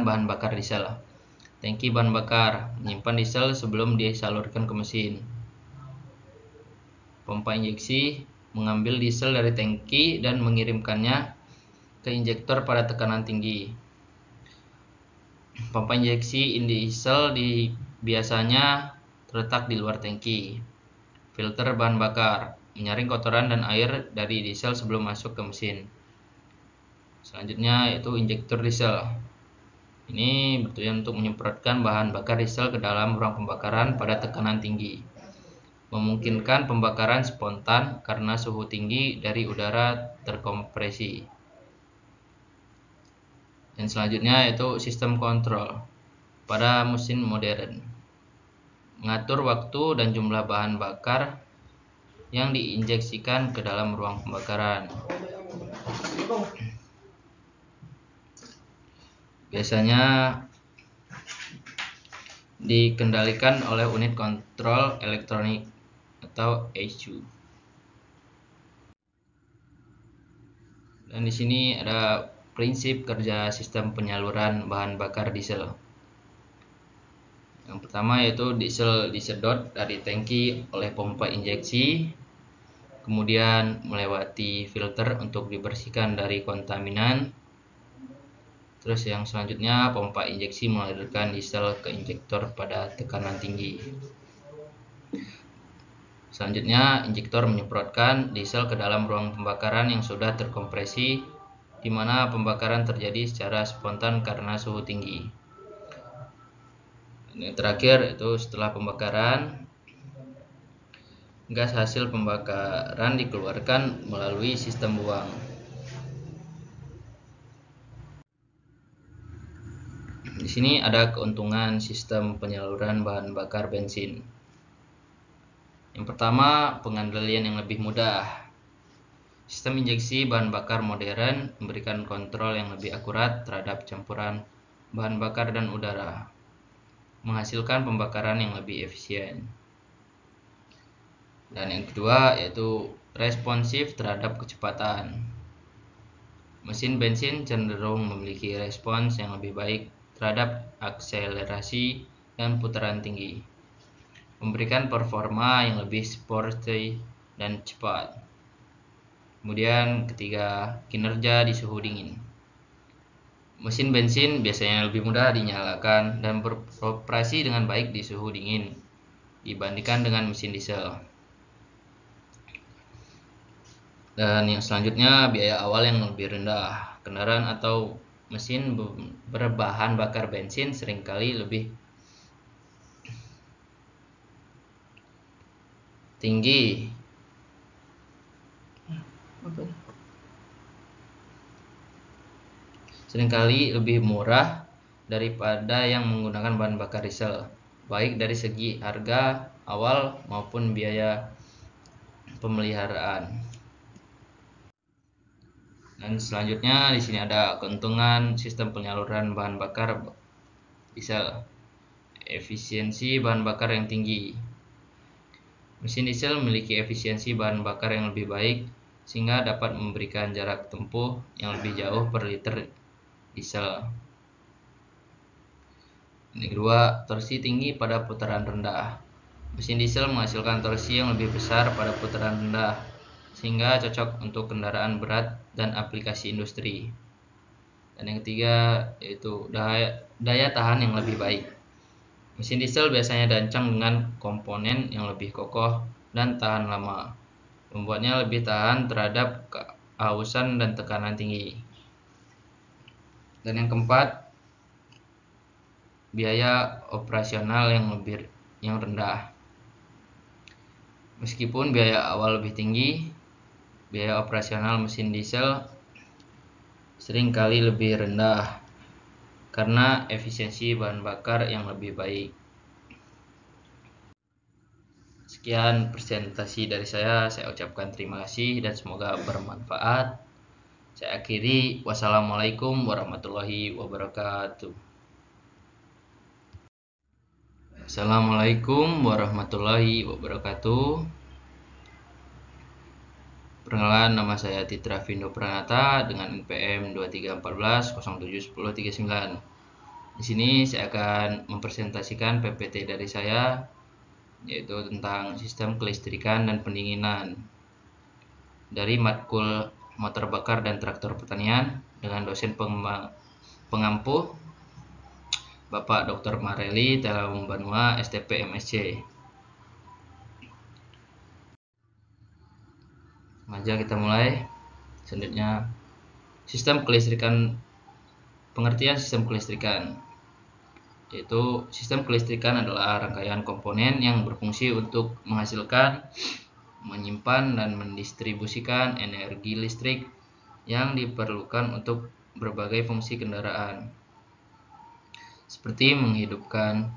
bahan bakar diesel. Tangki bahan bakar menyimpan diesel sebelum disalurkan ke mesin. Pompa injeksi mengambil diesel dari tangki dan mengirimkannya ke injektor pada tekanan tinggi. Pompa injeksi diesel biasanya terletak di luar tangki. filter bahan bakar, menyaring kotoran dan air dari diesel sebelum masuk ke mesin. Selanjutnya yaitu injektor diesel. Ini bertujuan untuk menyemprotkan bahan bakar diesel ke dalam ruang pembakaran pada tekanan tinggi, memungkinkan pembakaran spontan karena suhu tinggi dari udara terkompresi. Dan selanjutnya yaitu sistem kontrol pada mesin modern, mengatur waktu dan jumlah bahan bakar yang diinjeksikan ke dalam ruang pembakaran. Biasanya dikendalikan oleh unit kontrol elektronik atau ECU. Dan di sini ada prinsip kerja sistem penyaluran bahan bakar diesel. Yang pertama yaitu diesel disedot dari tangki oleh pompa injeksi, kemudian melewati filter untuk dibersihkan dari kontaminan. Terus yang selanjutnya pompa injeksi mengalirkan diesel ke injektor pada tekanan tinggi. Selanjutnya injektor menyemprotkan diesel ke dalam ruang pembakaran yang sudah terkompresi, di mana pembakaran terjadi secara spontan karena suhu tinggi. Dan yang terakhir itu setelah pembakaran, gas hasil pembakaran dikeluarkan melalui sistem buang. Di sini ada keuntungan sistem penyaluran bahan bakar bensin. Yang pertama, pengendalian yang lebih mudah. Sistem injeksi bahan bakar modern memberikan kontrol yang lebih akurat terhadap campuran bahan bakar dan udara, menghasilkan pembakaran yang lebih efisien. Dan yang kedua yaitu responsif terhadap kecepatan. Mesin bensin cenderung memiliki respons yang lebih baik terhadap akselerasi dan putaran tinggi, memberikan performa yang lebih sporty dan cepat. Kemudian ketiga, kinerja di suhu dingin. Mesin bensin biasanya lebih mudah dinyalakan dan beroperasi dengan baik di suhu dingin dibandingkan dengan mesin diesel. Dan yang selanjutnya, biaya awal yang lebih rendah. Kendaraan atau mesin berbahan bakar bensin seringkali lebih tinggi lebih murah daripada yang menggunakan bahan bakar diesel, baik dari segi harga awal maupun biaya pemeliharaan. Dan selanjutnya di sini ada keuntungan sistem penyaluran bahan bakar diesel. Efisiensi bahan bakar yang tinggi. Mesin diesel memiliki efisiensi bahan bakar yang lebih baik sehingga dapat memberikan jarak tempuh yang lebih jauh per liter diesel. Yang kedua, torsi tinggi pada putaran rendah. Mesin diesel menghasilkan torsi yang lebih besar pada putaran rendah, sehingga cocok untuk kendaraan berat dan aplikasi industri. Dan yang ketiga yaitu daya tahan yang lebih baik. Mesin diesel biasanya dirancang dengan komponen yang lebih kokoh dan tahan lama, membuatnya lebih tahan terhadap kehausan dan tekanan tinggi. Dan yang keempat, biaya operasional yang rendah. Meskipun biaya awal lebih tinggi, biaya operasional mesin diesel seringkali lebih rendah karena efisiensi bahan bakar yang lebih baik. Sekian presentasi dari saya ucapkan terima kasih dan semoga bermanfaat. Saya akhiri, wassalamualaikum warahmatullahi wabarakatuh. Assalamualaikum warahmatullahi wabarakatuh. Perkenalan, nama saya Titra Vindo Pranata dengan NPM 2314071039. Di sini saya akan mempresentasikan PPT dari saya, yaitu tentang sistem kelistrikan dan pendinginan dari matkul motor bakar dan traktor pertanian dengan dosen pengampu Bapak Dr. Mareli Telawung Banua STP MSc. Aja kita mulai. Selanjutnya, sistem kelistrikan. Pengertian sistem kelistrikan, yaitu sistem kelistrikan adalah rangkaian komponen yang berfungsi untuk menghasilkan, menyimpan, dan mendistribusikan energi listrik yang diperlukan untuk berbagai fungsi kendaraan, seperti menghidupkan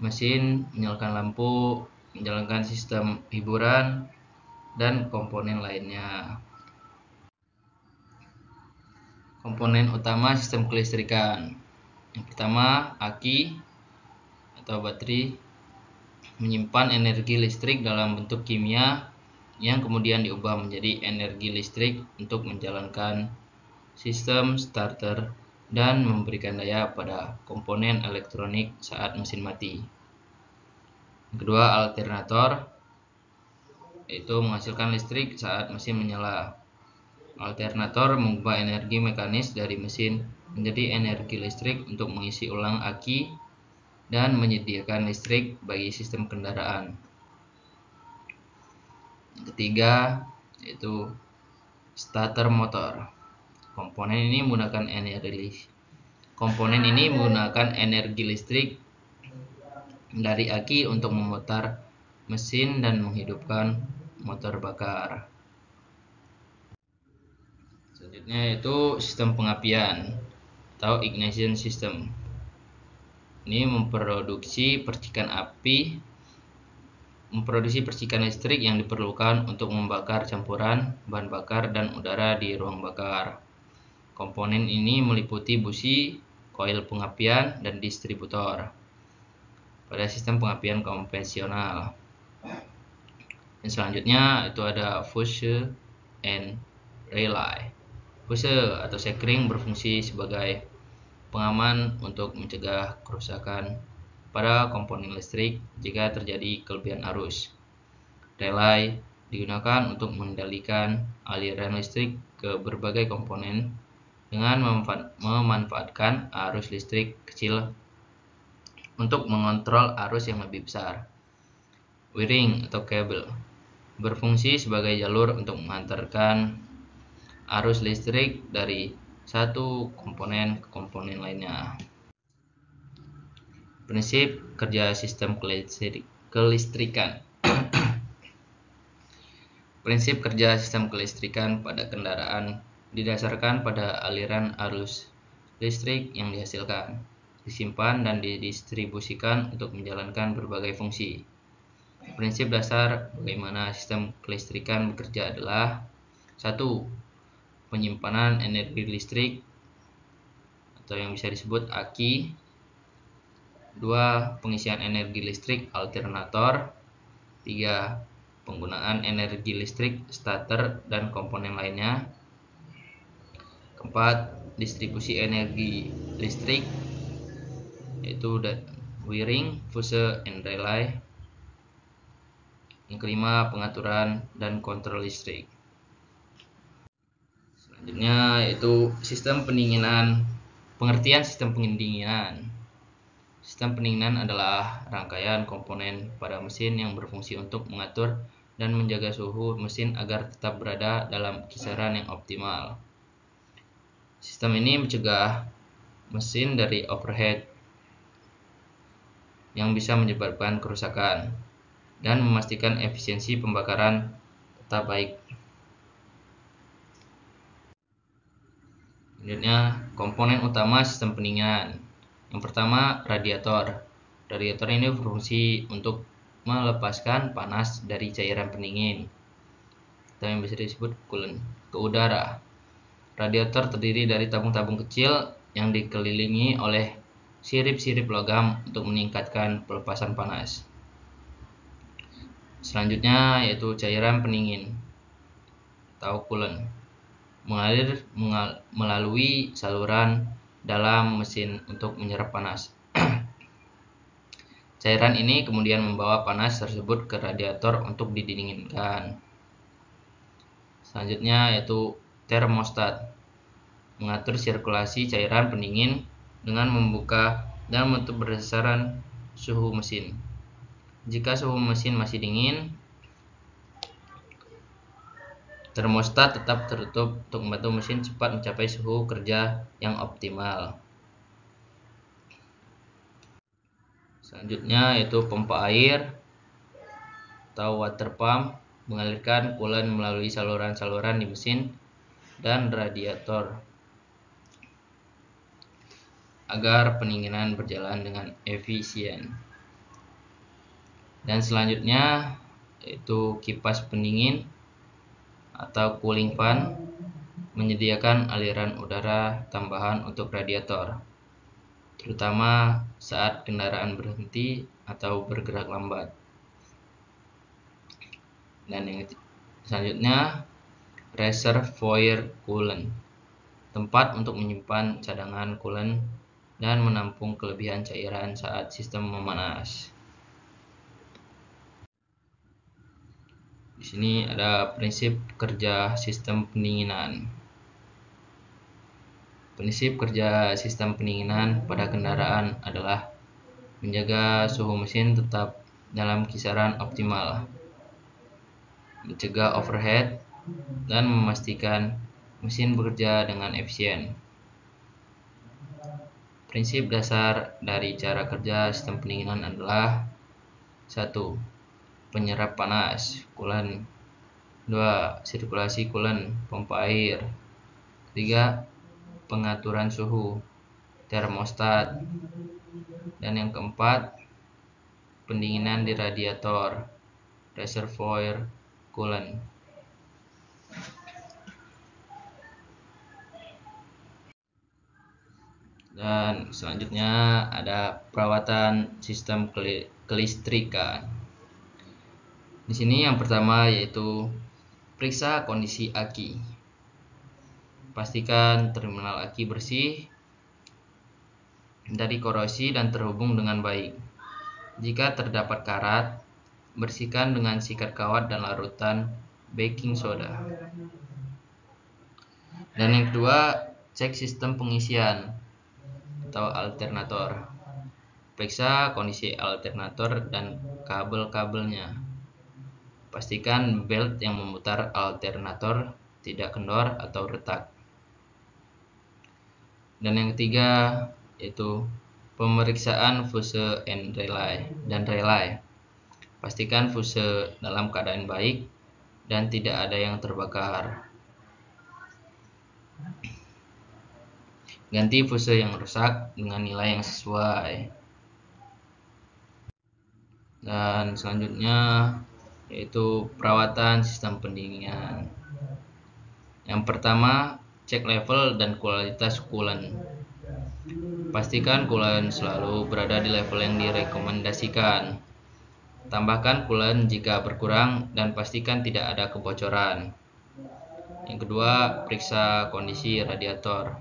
mesin, menyalakan lampu, menjalankan sistem hiburan, dan komponen lainnya. Komponen utama sistem kelistrikan. Yang pertama, aki atau baterai menyimpan energi listrik dalam bentuk kimia yang kemudian diubah menjadi energi listrik untuk menjalankan sistem starter dan memberikan daya pada komponen elektronik saat mesin mati. Yang kedua, alternator, yaitu menghasilkan listrik saat mesin menyala. Alternator mengubah energi mekanis dari mesin menjadi energi listrik untuk mengisi ulang aki dan menyediakan listrik bagi sistem kendaraan. Yang ketiga, yaitu starter motor. Komponen ini menggunakan energi listrik dari aki untuk memutar mesin dan menghidupkan motor bakar. Selanjutnya yaitu sistem pengapian atau ignition system. Ini memproduksi percikan listrik yang diperlukan untuk membakar campuran bahan bakar dan udara di ruang bakar. Komponen ini meliputi busi, koil pengapian, dan distributor pada sistem pengapian konvensional. Dan selanjutnya itu ada fuse and relay. Fuse atau sekring berfungsi sebagai pengaman untuk mencegah kerusakan pada komponen listrik jika terjadi kelebihan arus. Relay digunakan untuk mengendalikan aliran listrik ke berbagai komponen dengan memanfaatkan arus listrik kecil untuk mengontrol arus yang lebih besar. Wiring atau kabel berfungsi sebagai jalur untuk mengantarkan arus listrik dari satu komponen ke komponen lainnya. Prinsip kerja sistem kelistrikan. Prinsip kerja sistem kelistrikan pada kendaraan didasarkan pada aliran arus listrik yang dihasilkan, disimpan, dan didistribusikan untuk menjalankan berbagai fungsi. Prinsip dasar bagaimana sistem kelistrikan bekerja adalah: 1. Penyimpanan energi listrik atau yang bisa disebut aki. 2. Pengisian energi listrik alternator. 3. Penggunaan energi listrik starter dan komponen lainnya. 4. Distribusi energi listrik, yaitu wiring, fuse, and relay. Yang kelima, pengaturan dan kontrol listrik. Selanjutnya yaitu sistem pendinginan. Pengertian sistem pendinginan. Sistem pendinginan adalah rangkaian komponen pada mesin yang berfungsi untuk mengatur dan menjaga suhu mesin agar tetap berada dalam kisaran yang optimal. Sistem ini mencegah mesin dari overheat yang bisa menyebabkan kerusakan dan memastikan efisiensi pembakaran tetap baik. Selanjutnya, komponen utama sistem pendinginan. Yang pertama, radiator. Radiator ini berfungsi untuk melepaskan panas dari cairan pendingin atau yang bisa disebut coolant ke udara. Radiator terdiri dari tabung-tabung kecil yang dikelilingi oleh sirip-sirip logam untuk meningkatkan pelepasan panas. Selanjutnya yaitu cairan pendingin atau coolant mengalir melalui saluran dalam mesin untuk menyerap panas. Cairan ini kemudian membawa panas tersebut ke radiator untuk didinginkan. Selanjutnya yaitu termostat, mengatur sirkulasi cairan pendingin dengan membuka dan menutup berdasarkan suhu mesin. Jika suhu mesin masih dingin, Termostat tetap tertutup untuk membantu mesin cepat mencapai suhu kerja yang optimal. Selanjutnya yaitu pompa air atau water pump, mengalirkan coolant melalui saluran-saluran di mesin dan radiator agar pendinginan berjalan dengan efisien. Dan selanjutnya yaitu kipas pendingin atau cooling fan, menyediakan aliran udara tambahan untuk radiator, terutama saat kendaraan berhenti atau bergerak lambat. Dan yang selanjutnya reservoir coolant, tempat untuk menyimpan cadangan coolant dan menampung kelebihan cairan saat sistem memanas. Di sini ada prinsip kerja sistem pendinginan. Prinsip kerja sistem pendinginan pada kendaraan adalah menjaga suhu mesin tetap dalam kisaran optimal, mencegah overheat, dan memastikan mesin bekerja dengan efisien. Prinsip dasar dari cara kerja sistem pendinginan adalah 1. Penyerap panas coolant, 2. Sirkulasi coolant pompa air, 3. Pengaturan suhu termostat, dan yang keempat pendinginan di radiator reservoir coolant. Dan selanjutnya ada perawatan sistem kelistrikan. Di sini yang pertama yaitu periksa kondisi aki. Pastikan terminal aki bersih dari korosi dan terhubung dengan baik. Jika terdapat karat, bersihkan dengan sikat kawat dan larutan baking soda. Dan yang kedua, cek sistem pengisian atau alternator. Periksa kondisi alternator dan kabel-kabelnya. Pastikan belt yang memutar alternator tidak kendor atau retak. Dan yang ketiga yaitu pemeriksaan fuse dan relay. Pastikan fuse dalam keadaan baik dan tidak ada yang terbakar. Ganti fuse yang rusak dengan nilai yang sesuai. Dan selanjutnya yaitu perawatan sistem pendinginan. Yang pertama, cek level dan kualitas coolant. Pastikan coolant selalu berada di level yang direkomendasikan. Tambahkan coolant jika berkurang dan pastikan tidak ada kebocoran. Yang kedua, periksa kondisi radiator.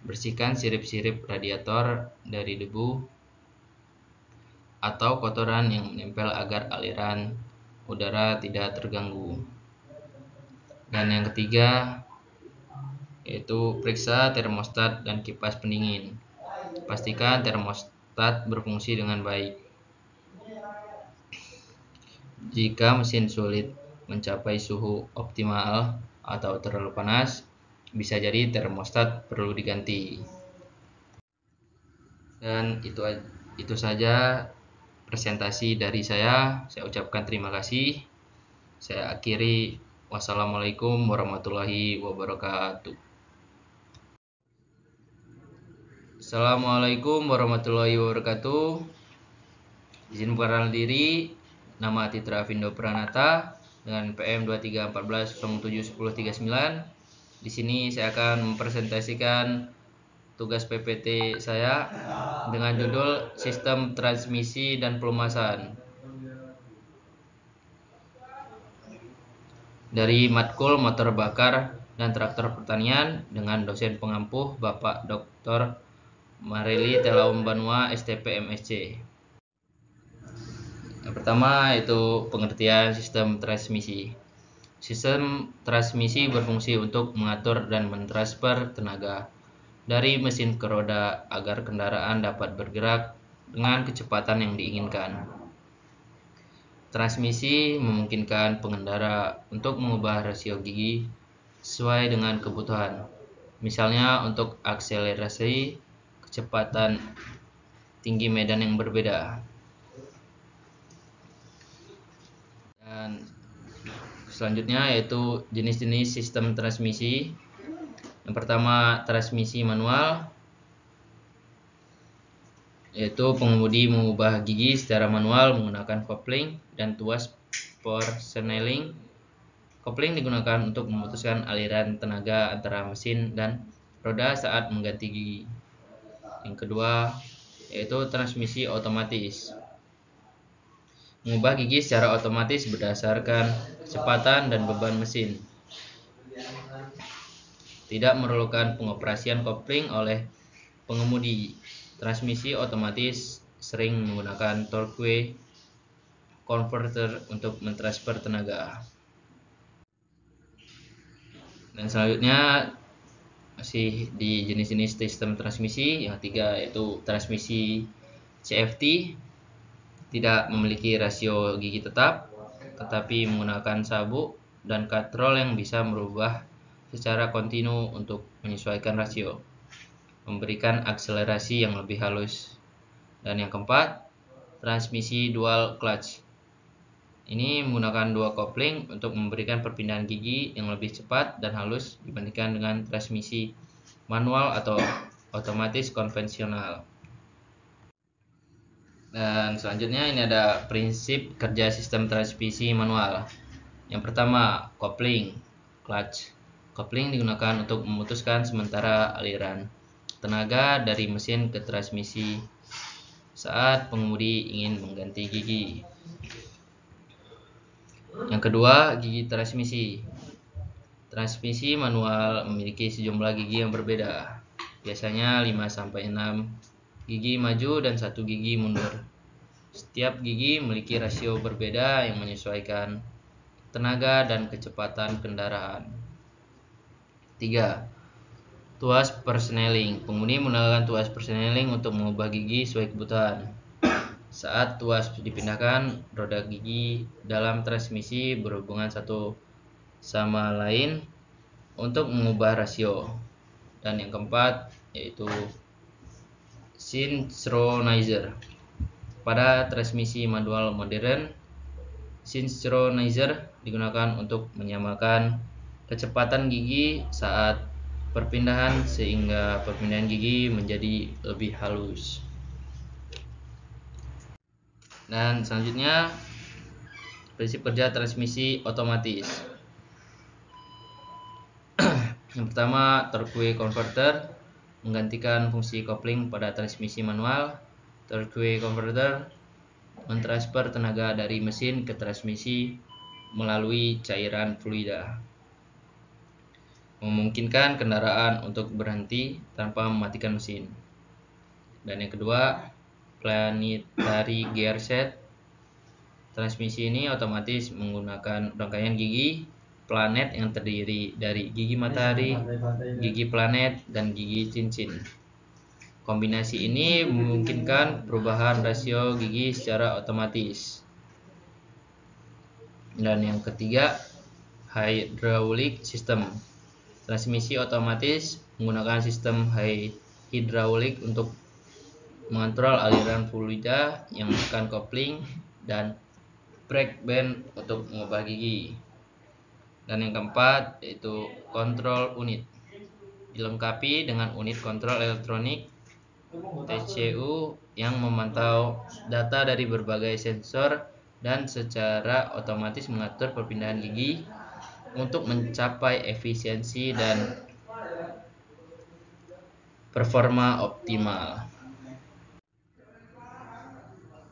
Bersihkan sirip-sirip radiator dari debu atau kotoran yang menempel agar aliran udara tidak terganggu. Dan yang ketiga yaitu periksa termostat dan kipas pendingin. Pastikan termostat berfungsi dengan baik. Jika mesin sulit mencapai suhu optimal atau terlalu panas, bisa jadi termostat perlu diganti. Dan itu saja presentasi dari saya. Saya ucapkan terima kasih. Saya akhiri. Wassalamualaikum warahmatullahi wabarakatuh. Assalamualaikum warahmatullahi wabarakatuh. Izin perkenalan diri, nama Titra Vindo Pranata dengan PM 2314071039. Di sini saya akan mempresentasikan tugas PPT saya dengan judul Sistem Transmisi dan Pelumasan. Dari Matkul Motor Bakar dan Traktor Pertanian dengan dosen pengampuh Bapak Dr. Mareli Telaum Banua STP MSc. Yang pertama yaitu pengertian sistem transmisi. Sistem transmisi berfungsi untuk mengatur dan mentransfer tenaga dari mesin ke roda agar kendaraan dapat bergerak dengan kecepatan yang diinginkan. Transmisi memungkinkan pengendara untuk mengubah rasio gigi sesuai dengan kebutuhan. Misalnya untuk akselerasi, kecepatan tinggi medan yang berbeda. Dan selanjutnya yaitu jenis-jenis sistem transmisi. Yang pertama, transmisi manual, yaitu pengemudi mengubah gigi secara manual menggunakan coupling dan tuas persneling. Coupling digunakan untuk memutuskan aliran tenaga antara mesin dan roda saat mengganti gigi. Yang kedua, yaitu transmisi otomatis. Mengubah gigi secara otomatis berdasarkan kecepatan dan beban mesin. Tidak memerlukan pengoperasian coupling oleh pengemudi. Transmisi otomatis sering menggunakan torque converter untuk mentransfer tenaga. Dan selanjutnya masih di jenis-jenis sistem transmisi. Yang ketiga yaitu transmisi CVT, tidak memiliki rasio gigi tetap, tetapi menggunakan sabuk dan katrol yang bisa merubah secara kontinu untuk menyesuaikan rasio, memberikan akselerasi yang lebih halus. Dan yang keempat, transmisi dual clutch. Ini menggunakan dua coupling untuk memberikan perpindahan gigi yang lebih cepat dan halus dibandingkan dengan transmisi manual atau otomatis konvensional. Dan selanjutnya ini ada prinsip kerja sistem transmisi manual. Yang pertama, coupling clutch. Coupling digunakan untuk memutuskan sementara aliran tenaga dari mesin ke transmisi saat pengemudi ingin mengganti gigi. Yang kedua, gigi transmisi. Transmisi manual memiliki sejumlah gigi yang berbeda, biasanya 5-6 gigi maju dan 1 gigi mundur. Setiap gigi memiliki rasio berbeda yang menyesuaikan tenaga dan kecepatan kendaraan. 3. Tuas persneling. Pengemudi menggunakan tuas persneling untuk mengubah gigi sesuai kebutuhan. Saat tuas dipindahkan, roda gigi dalam transmisi berhubungan satu sama lain untuk mengubah rasio. Dan yang keempat yaitu synchronizer. Pada transmisi manual modern, synchronizer digunakan untuk menyamakan kecepatan gigi saat perpindahan sehingga perpindahan gigi menjadi lebih halus. Dan selanjutnya, prinsip kerja transmisi otomatis. Yang pertama, torque converter menggantikan fungsi coupling pada transmisi manual. Torque converter mentransfer tenaga dari mesin ke transmisi melalui cairan fluida, memungkinkan kendaraan untuk berhenti tanpa mematikan mesin. Dan yang kedua, planetary gear set. Transmisi ini otomatis menggunakan rangkaian gigi planet yang terdiri dari gigi matahari, gigi planet, dan gigi cincin. Kombinasi ini memungkinkan perubahan rasio gigi secara otomatis. Dan yang ketiga, hydraulic system. Transmisi otomatis menggunakan sistem hydraulik untuk mengontrol aliran fluida yang menekan coupling dan brake band untuk mengubah gigi. Dan yang keempat yaitu control unit, dilengkapi dengan unit kontrol elektronik TCU yang memantau data dari berbagai sensor dan secara otomatis mengatur perpindahan gigi untuk mencapai efisiensi dan performa optimal.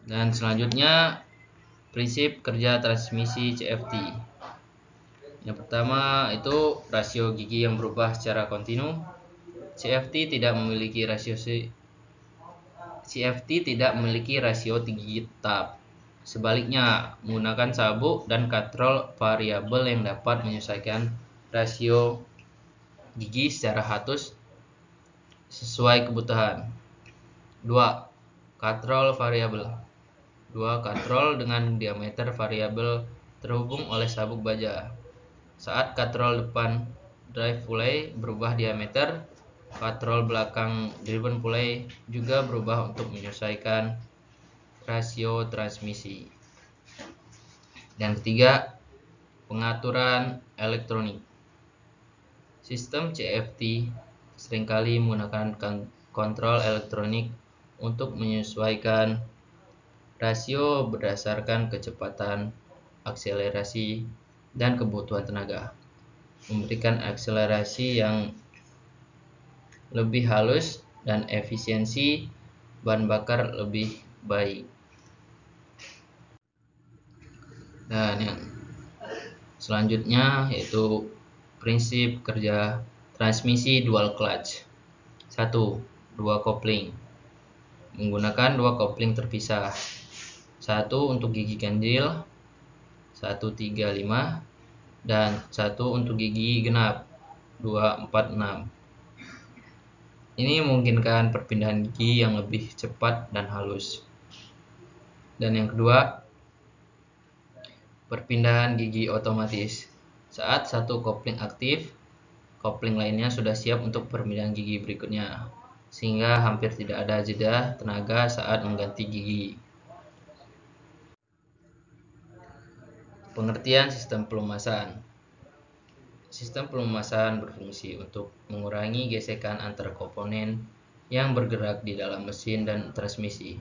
Dan selanjutnya, prinsip kerja transmisi CVT. Yang pertama itu rasio gigi yang berubah secara kontinu. CVT tidak memiliki rasio gigi tetap. Sebaliknya, menggunakan sabuk dan katrol variabel yang dapat menyesuaikan rasio gigi secara halus sesuai kebutuhan. 2. Katrol variabel. 2. Katrol dengan diameter variabel terhubung oleh sabuk baja. Saat katrol depan drive pulley berubah diameter, katrol belakang driven pulley juga berubah untuk menyesuaikan rasio transmisi. Dan ketiga, pengaturan elektronik. Sistem CFT seringkali menggunakan kontrol elektronik untuk menyesuaikan rasio berdasarkan kecepatan, akselerasi, dan kebutuhan tenaga. Memberikan akselerasi yang lebih halus dan efisiensi bahan bakar lebih baik. Dan yang selanjutnya yaitu prinsip kerja transmisi dual clutch. 1. Dua kopling. Menggunakan dua kopling terpisah. 1 untuk gigi ganjil 135 dan 1 untuk gigi genap 246. Ini memungkinkan perpindahan gigi yang lebih cepat dan halus. Dan yang kedua, perpindahan gigi otomatis. Saat satu kopling aktif, kopling lainnya sudah siap untuk perpindahan gigi berikutnya, sehingga hampir tidak ada jeda tenaga saat mengganti gigi. Pengertian sistem pelumasan. Sistem pelumasan berfungsi untuk mengurangi gesekan antar komponen yang bergerak di dalam mesin dan transmisi,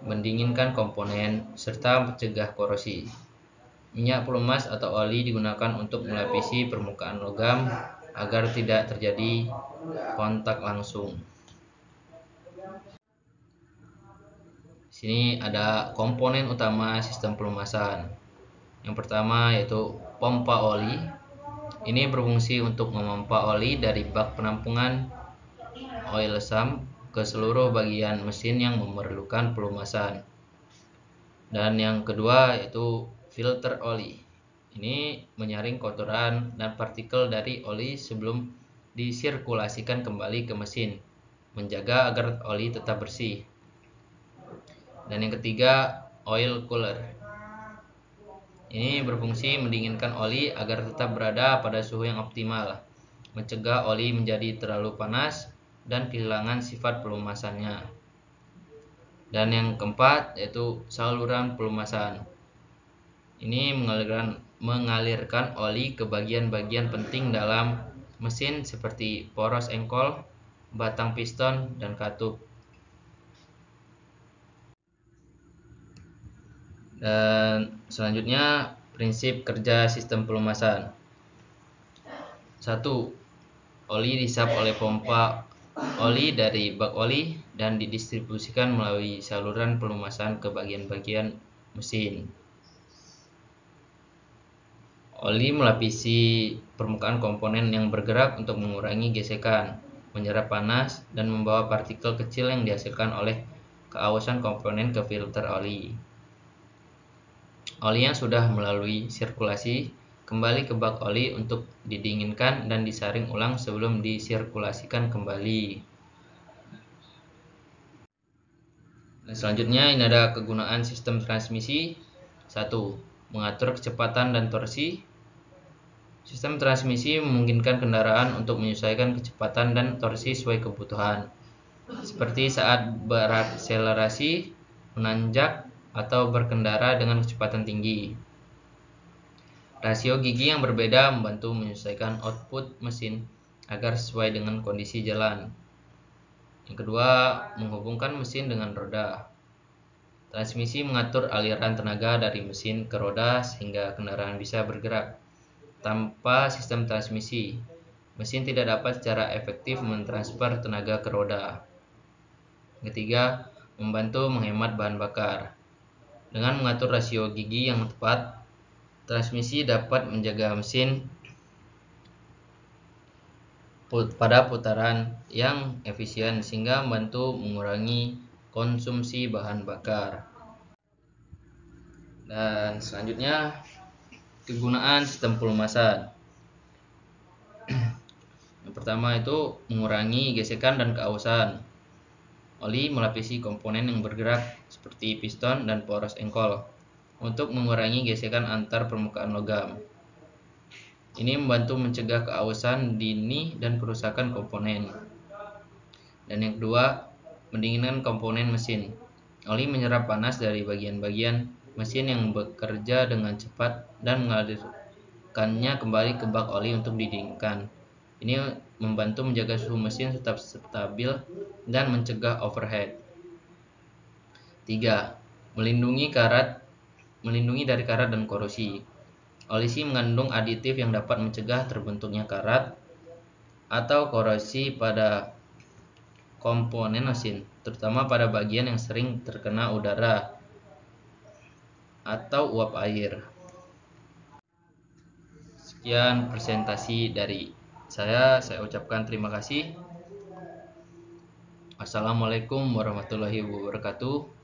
mendinginkan komponen, serta mencegah korosi. Minyak pelumas atau oli digunakan untuk melapisi permukaan logam agar tidak terjadi kontak langsung. Di sini ada komponen utama sistem pelumasan. Yang pertama yaitu pompa oli. Ini berfungsi untuk memompa oli dari bak penampungan oil sump ke seluruh bagian mesin yang memerlukan pelumasan. Dan yang kedua yaitu filter oli. Ini menyaring kotoran dan partikel dari oli sebelum disirkulasikan kembali ke mesin, menjaga agar oli tetap bersih. Dan yang ketiga, oil cooler. Ini berfungsi mendinginkan oli agar tetap berada pada suhu yang optimal, mencegah oli menjadi terlalu panas dan kehilangan sifat pelumasannya. Dan yang keempat yaitu saluran pelumasan. Ini mengalirkan oli ke bagian-bagian penting dalam mesin seperti poros engkol, batang piston, dan katup. Dan selanjutnya prinsip kerja sistem pelumasan. 1. Oli disap oleh pompa oli dari bak oli dan didistribusikan melalui saluran pelumasan ke bagian-bagian mesin. Oli melapisi permukaan komponen yang bergerak untuk mengurangi gesekan, menyerap panas, dan membawa partikel kecil yang dihasilkan oleh keausan komponen ke filter oli. Oli yang sudah melalui sirkulasi kembali ke bak oli untuk didinginkan dan disaring ulang sebelum disirkulasikan kembali. Dan selanjutnya ini ada kegunaan sistem transmisi. 1. Mengatur kecepatan dan torsi. Sistem transmisi memungkinkan kendaraan untuk menyesuaikan kecepatan dan torsi sesuai kebutuhan, seperti saat berakselerasi, menanjak, atau berkendara dengan kecepatan tinggi. Rasio gigi yang berbeda membantu menyesuaikan output mesin agar sesuai dengan kondisi jalan. Yang kedua, menghubungkan mesin dengan roda. Transmisi mengatur aliran tenaga dari mesin ke roda sehingga kendaraan bisa bergerak. Tanpa sistem transmisi, mesin tidak dapat secara efektif mentransfer tenaga ke roda. Ketiga, membantu menghemat bahan bakar. Dengan mengatur rasio gigi yang tepat, transmisi dapat menjaga mesin pada putaran yang efisien sehingga membantu mengurangi konsumsi bahan bakar. Dan selanjutnya, kegunaan sistem pelumasan. Yang pertama itu mengurangi gesekan dan keausan. Oli melapisi komponen yang bergerak seperti piston dan poros engkol untuk mengurangi gesekan antar permukaan logam. Ini membantu mencegah keausan dini dan kerusakan komponen. Dan yang kedua, mendinginkan komponen mesin. Oli menyerap panas dari bagian-bagian mesin yang bekerja dengan cepat dan mengalirkannya kembali ke bak oli untuk didinginkan. Ini membantu menjaga suhu mesin tetap stabil dan mencegah overheat. 3. Melindungi dari karat dan korosi. Oli mengandung aditif yang dapat mencegah terbentuknya karat atau korosi pada komponen mesin, terutama pada bagian yang sering terkena udara atau uap air. Sekian presentasi dari saya ucapkan terima kasih. Assalamualaikum warahmatullahi wabarakatuh.